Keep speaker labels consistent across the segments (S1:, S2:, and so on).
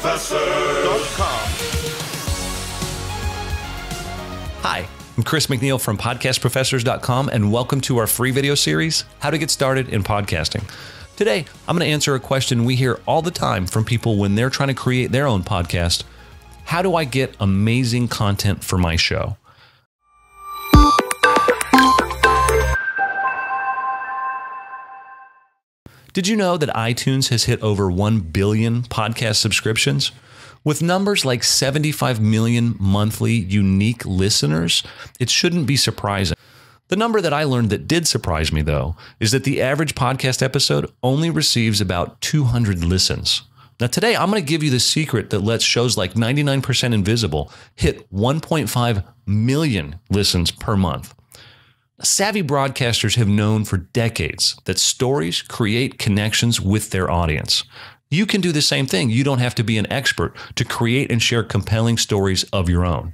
S1: podcastprofessors.com.
S2: Hi, I'm Chris McNeil from podcastprofessors.com, and welcome to our free video series, How to Get Started in Podcasting. Today, I'm going to answer a question we hear all the time from people when they're trying to create their own podcast. How do I get amazing content for my show? Did you know that iTunes has hit over 1 billion podcast subscriptions? With numbers like 75 million monthly unique listeners, it shouldn't be surprising. The number that I learned that did surprise me, though, is that the average podcast episode only receives about 200 listens. Now, today, I'm going to give you the secret that lets shows like 99% Invisible hit 1.5 million listens per month. Savvy broadcasters have known for decades that stories create connections with their audience. You can do the same thing. You don't have to be an expert to create and share compelling stories of your own.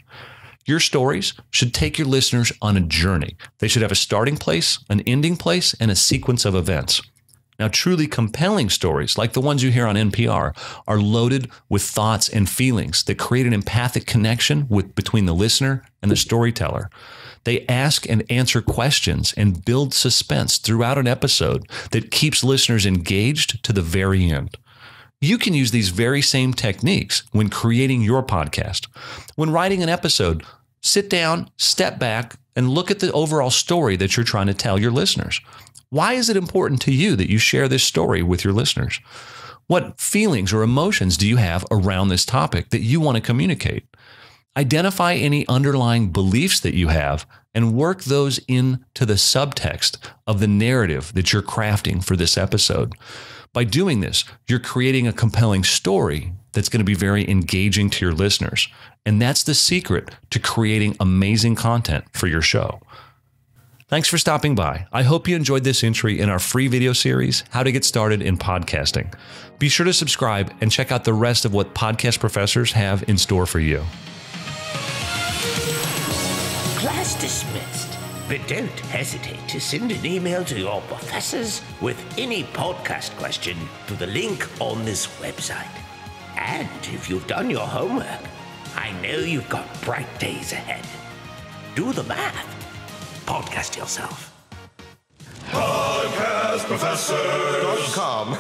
S2: Your stories should take your listeners on a journey. They should have a starting place, an ending place, and a sequence of events. Now, truly compelling stories, like the ones you hear on NPR, are loaded with thoughts and feelings that create an empathic connection between the listener and the storyteller. They ask and answer questions and build suspense throughout an episode that keeps listeners engaged to the very end. You can use these very same techniques when creating your podcast. When writing an episode, sit down, step back, and look at the overall story that you're trying to tell your listeners. Why is it important to you that you share this story with your listeners? What feelings or emotions do you have around this topic that you want to communicate? Identify any underlying beliefs that you have and work those into the subtext of the narrative that you're crafting for this episode. By doing this, you're creating a compelling story that's going to be very engaging to your listeners. And that's the secret to creating amazing content for your show. Thanks for stopping by. I hope you enjoyed this entry in our free video series, How to Get Started in Podcasting. Be sure to subscribe and check out the rest of what podcast professors have in store for you.
S3: Class dismissed. But don't hesitate to send an email to your professors with any podcast question to the link on this website. And if you've done your homework, I know you've got bright days ahead. Do the math. Podcast yourself.
S1: Podcastprofessors.com.